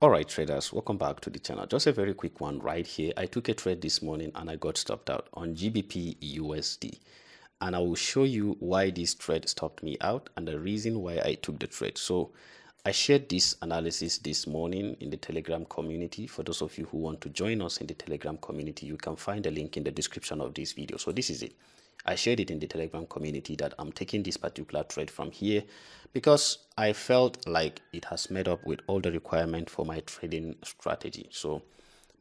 Alright traders, welcome back to the channel. Just a very quick one right here. I took a trade this morning and I got stopped out on GBP USD. And I will show you why this trade stopped me out and the reason why I took the trade. So I shared this analysis this morning in the Telegram community. For those of you who want to join us in the Telegram community, you can find a link in the description of this video. So this is it. I shared it in the Telegram community that I'm taking this particular trade from here because I felt like it has met up with all the requirements for my trading strategy. So,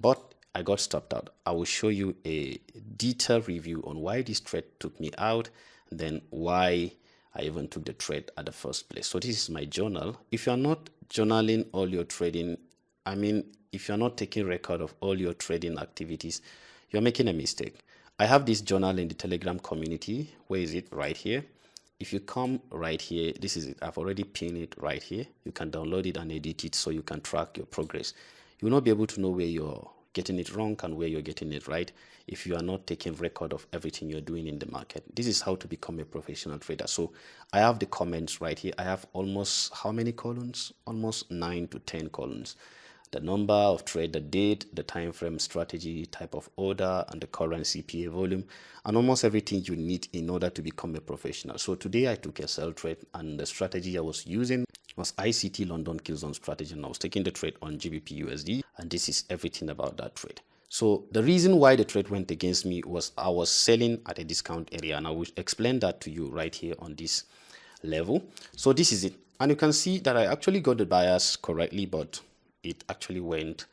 but I got stopped out. I will show you a detailed review on why this trade took me out, then why I even took the trade at the first place. So this is my journal. If you're not journaling all your trading, if you're not taking record of all your trading activities, you're making a mistake. I have this journal in the Telegram community. Where is it? Right here. If you come right here, this is it. I've already pinned it right here. You can download it and edit it so you can track your progress. You will not be able to know where you're getting it wrong and where you're getting it right if you are not taking record of everything you're doing in the market. This is how to become a professional trader. So I have the comments right here. I have almost how many columns? Almost 9 to 10 columns. The number of trade, the date, the time frame, strategy, type of order, and the current CPA volume, and almost everything you need in order to become a professional. So today I took a sell trade, and the strategy I was using was ICT London Kill Zone strategy, and I was taking the trade on GBP USD, and this is everything about that trade. So the reason why the trade went against me was I was selling at a discount area, and I will explain that to you right here on this level. So this is it, and you can see that I actually got the bias correctly, but it actually went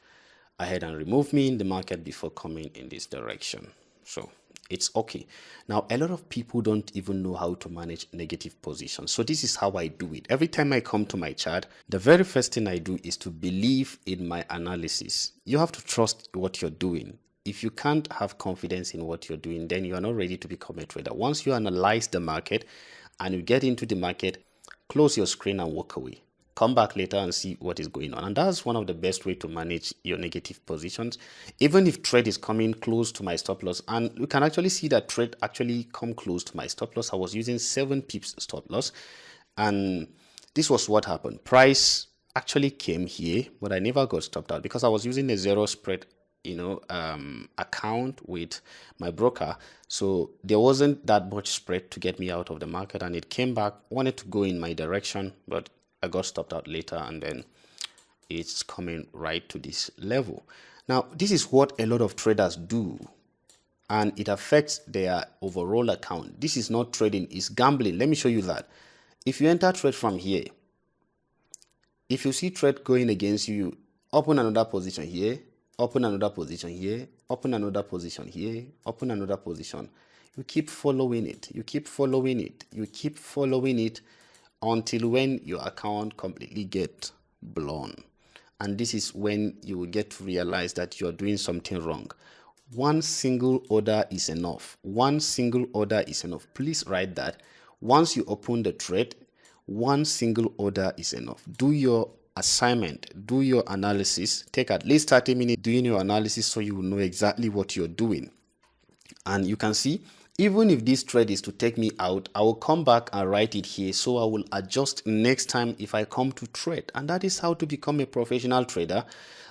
ahead and removed me in the market before coming in this direction. So it's okay. Now, a lot of people don't even know how to manage negative positions. So this is how I do it. Every time I come to my chart, the very first thing I do is to believe in my analysis. You have to trust what you're doing. If you can't have confidence in what you're doing, then you are not ready to become a trader. Once you analyze the market and you get into the market, close your screen and walk away. Come back later and see what is going on. And that's one of the best way to manage your negative positions. Even if trade is coming close to my stop loss, and you can actually see that trade actually come close to my stop loss. I was using 7 pips stop loss, and this was what happened. Price actually came here, but I never got stopped out because I was using a zero spread account with my broker, so there wasn't that much spread to get me out of the market, and it came back, wanted to go in my direction, but I got stopped out later, and then it's coming right to this level. Now, this is what a lot of traders do, and it affects their overall account. This is not trading, it's gambling. Let me show you that. If you enter trade from here, if you see trade going against you, open another position here, open another position here, open another position here, open another position. You keep following it, you keep following it, you keep following it, until when your account completely get blown. And this is when you will get to realize that you're doing something wrong. One single order is enough. One single order is enough. Please write that. Once you open the trade, one single order is enough. Do your assignment, do your analysis. Take at least 30 minutes doing your analysis so you will know exactly what you're doing. And you can see, even if this trade is to take me out, I will come back and write it here, so I will adjust next time if I come to trade. And that is how to become a professional trader.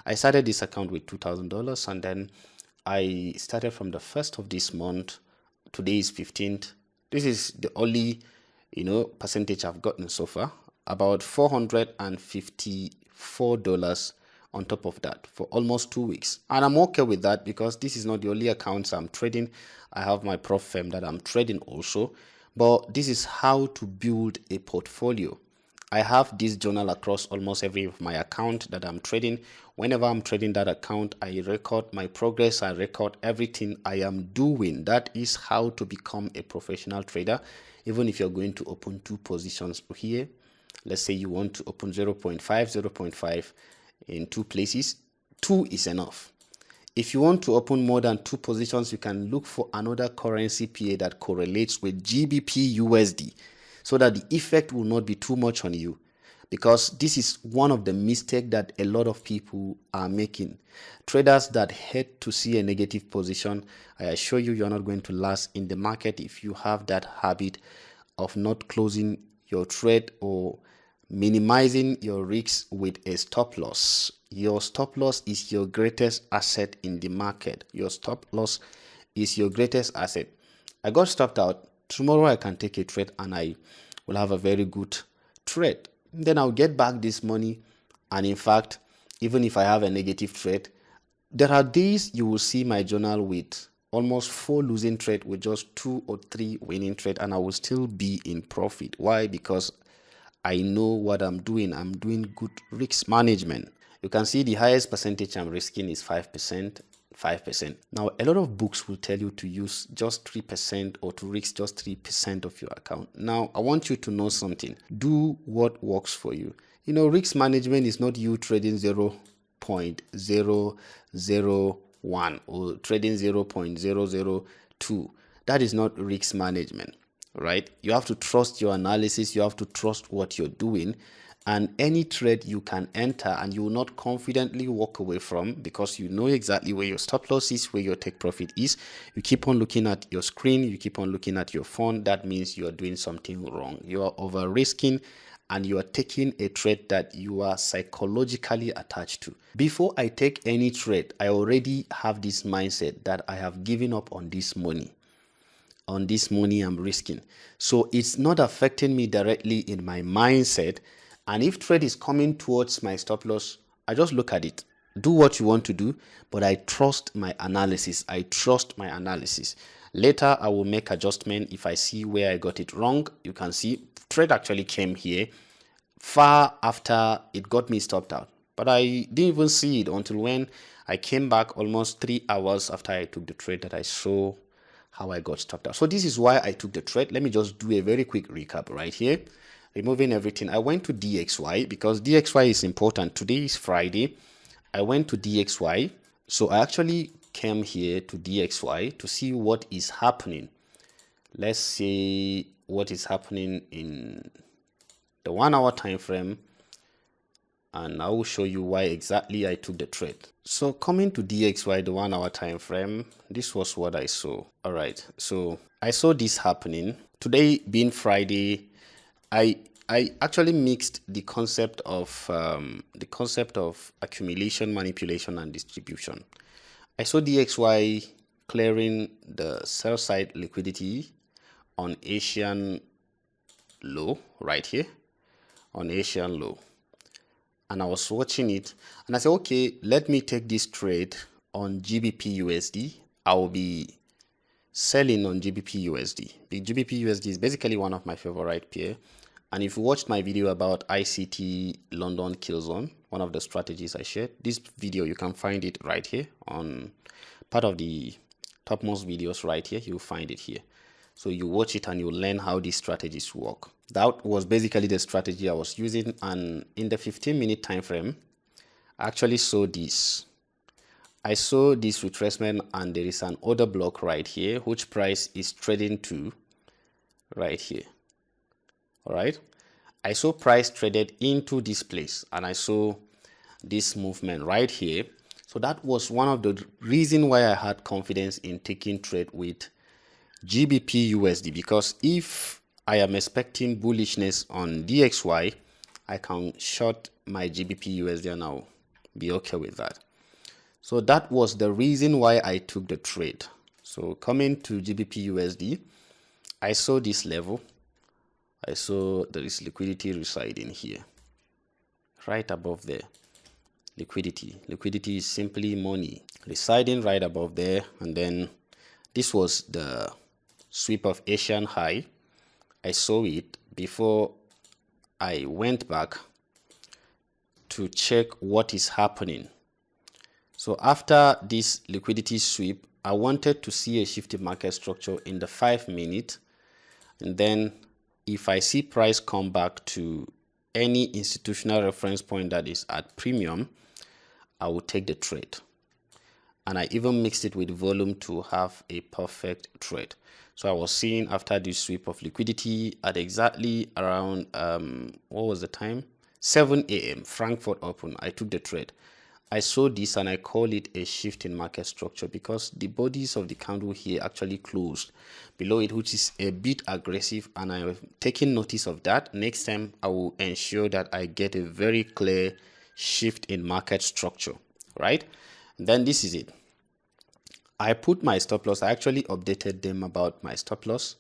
I started this account with $2,000, and then I started from the 1st of this month. Today is 15th. This is the only percentage I've gotten so far, about $454 on top of that for almost 2 weeks. And I'm okay with that because this is not the only accounts I'm trading. I have my prop firm that I'm trading also, but this is how to build a portfolio. I have this journal across almost every of my account that I'm trading. Whenever I'm trading that account, I record my progress, I record everything I am doing. That is how to become a professional trader. Even if you're going to open 2 positions here, let's say you want to open 0.5 in 2 places, 2 is enough. If you want to open more than 2 positions, you can look for another currency pair that correlates with GBP USD so that the effect will not be too much on you, because this is one of the mistakes that a lot of people are making. Traders that hate to see a negative position, I assure you, you're not going to last in the market if you have that habit of not closing your trade or minimizing your risks with a stop loss. your stop loss is your greatest asset in the market. Your stop loss is your greatest asset. I got stopped out. Tomorrow I can take a trade and I will have a very good trade. Then I'll get back this money. And in fact, even if I have a negative trade, there are days you will see my journal with almost 4 losing trade with just 2 or 3 winning trade, and I will still be in profit. Why? Because I know what I'm doing. I'm doing good risk management. You can see the highest percentage I'm risking is 5%. 5%. Now, a lot of books will tell you to use just 3% or to risk just 3% of your account. Now, I want you to know something. Do what works for you. You know, risk management is not you trading 0.001 or trading 0.002. That is not risk management, right? You have to trust your analysis. You have to trust what you're doing. And any trade you can enter and you will not confidently walk away from, because you know exactly where your stop loss is, where your take profit is. You keep on looking at your screen, you keep on looking at your phone. That means you are doing something wrong. You are over risking and you are taking a trade that you are psychologically attached to. Before I take any trade, I already have this mindset that I have given up on this money. On this money I'm risking. So it's not affecting me directly in my mindset. And if trade is coming towards my stop loss, I just look at it. Do what you want to do, but I trust my analysis. I trust my analysis. Later, I will make adjustment if I see where I got it wrong. You can see trade actually came here far after it got me stopped out. But I didn't even see it until when I came back almost 3 hours after I took the trade that I saw how I got stopped out. So this is why I took the trade. Let me just do a very quick recap right here. Removing everything, I went to DXY because DXY is important. Today is Friday. I went to DXY. So I actually came here to DXY to see what is happening. Let's see what is happening in the 1 hour time frame. And I will show you why exactly I took the trade. So coming to DXY, the 1 hour time frame, this was what I saw. All right. So I saw this happening. Today being Friday, I actually mixed the concept of accumulation, manipulation, and distribution. I saw DXY clearing the sell side liquidity on Asian low right here, on Asian low, and I was watching it, and I said, okay, let me take this trade on GBP USD. I will be selling on GBP USD. The GBP USD is basically one of my favorite pair. And if you watched my video about ICT London kill zone, one of the strategies I shared, this video, you can find it right here on part of the topmost videos right here. You'll find it here. So you watch it and you learn how these strategies work. That was basically the strategy I was using. And in the 15-minute time frame, I actually saw this. I saw this retracement and there is an order block right here, which price is trading to right here. All right, I saw price traded into this place and I saw this movement right here. So that was one of the reasons why I had confidence in taking trade with GBP USD, because if I am expecting bullishness on DXY, I can short my GBP USD and I'll be okay with that. So that was the reason why I took the trade. So coming to GBP USD, I saw this level. I saw there is liquidity residing here, right above there. Liquidity is simply money residing right above there. And then this was the sweep of Asian high. I saw it before I went back to check what is happening. So after this liquidity sweep, I wanted to see a shift in market structure in the 5-minute, and then if I see price come back to any institutional reference point that is at premium, I will take the trade. And I even mixed it with volume to have a perfect trade. So I was seeing after this sweep of liquidity at exactly around, what was the time? 7 a.m. Frankfurt Open, I took the trade. I saw this and I call it a shift in market structure because the bodies of the candle here actually closed below it, which is a bit aggressive, and I'm taking notice of that. Next time I will ensure that I get a very clear shift in market structure, right? And then this is it. I put my stop loss. I actually updated them about my stop loss.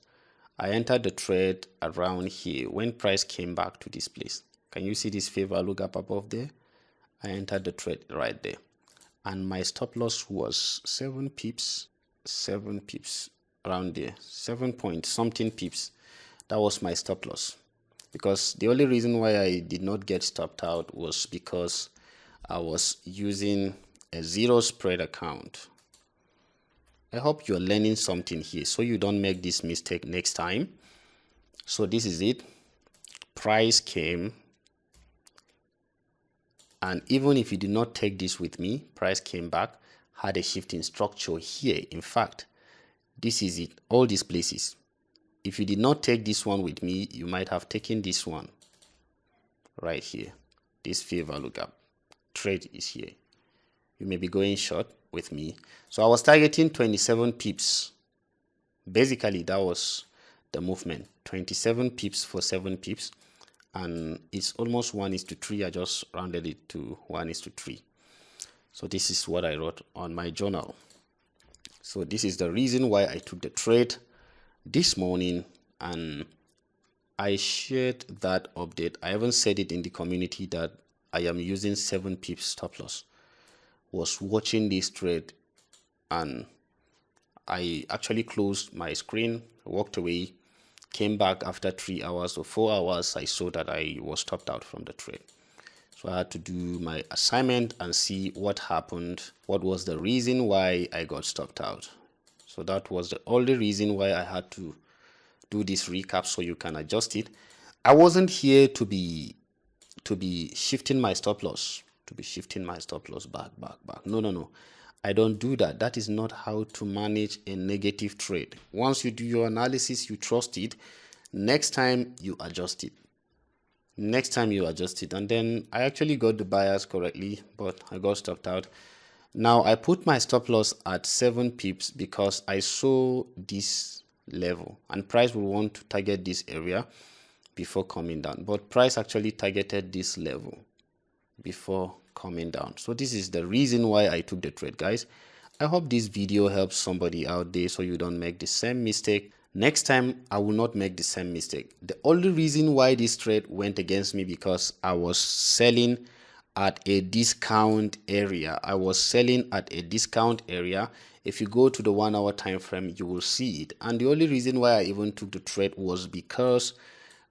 I entered the trade around here when price came back to this place. Can you see this fair value gap above there? I entered the trade right there, and my stop loss was 7 pips around there, 7 point something pips. That was my stop loss, because the only reason why I did not get stopped out was because I was using a zero spread account. I hope you're learning something here so you don't make this mistake next time. So this is it. Price came, and even if you did not take this with me, price came back, had a shift in structure here. In fact, this is it, all these places. If you did not take this one with me, you might have taken this one right here. This fair value gap trade is here. You may be going short with me. So I was targeting 27 pips. Basically, that was the movement. 27 pips for 7 pips. And it's almost 1:3. I just rounded it to 1:3. So this is what I wrote on my journal. So this is the reason why I took the trade this morning, and I shared that update. I haven't said it in the community that I am using 7 pips stop loss. Was watching this trade, and I actually closed my screen, walked away, came back after 3 hours or 4 hours. I saw that I was stopped out from the trade. So I had to do my assignment and see what happened, what was the reason why I got stopped out. So that was the only reason why I had to do this recap so you can adjust it. I wasn't here to be shifting my stop loss, back. No. I don't do that. That is not how to manage a negative trade. Once you do your analysis, you trust it. Next time you adjust it. And then I actually got the buyers correctly, but I got stopped out. Now I put my stop loss at 7 pips because I saw this level, and price will want to target this area before coming down. But price actually targeted this level before coming down. So this is the reason why I took the trade, guys. I hope this video helps somebody out there so you don't make the same mistake. Next time I will not make the same mistake. The only reason why this trade went against me because I was selling at a discount area. If you go to the 1 hour time frame, you will see it. And the only reason why I even took the trade was because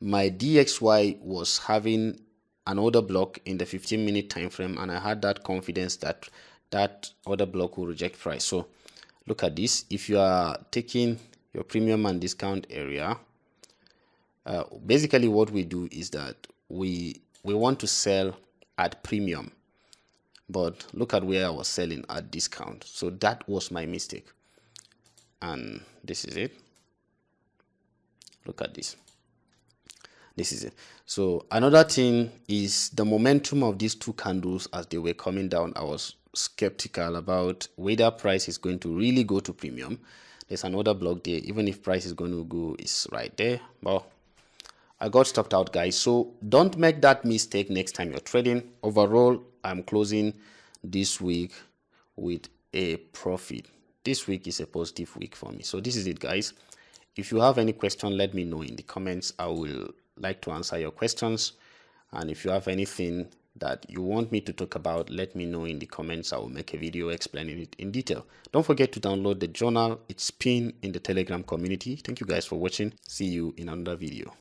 my DXY was having an order block in the 15-minute time frame, and I had that confidence that that order block will reject price. So look at this. If you are taking your premium and discount area, basically what we do is that we want to sell at premium, but look at where I was selling at discount. So that was my mistake, and this is it. Look at this. This is it. So another thing is the momentum of these two candles as they were coming down. I was skeptical about whether price is going to really go to premium. There's another block there. Even if price is going to go, it's right there. But I got stopped out, guys. So don't make that mistake next time you're trading. Overall, I'm closing this week with a profit. This week is a positive week for me. So this is it, guys. If you have any question, let me know in the comments. I will like to answer your questions. And if you have anything that you want me to talk about, let me know in the comments. I will make a video explaining it in detail. Don't forget to download the journal. It's pinned in the Telegram community. Thank you guys for watching. See you in another video.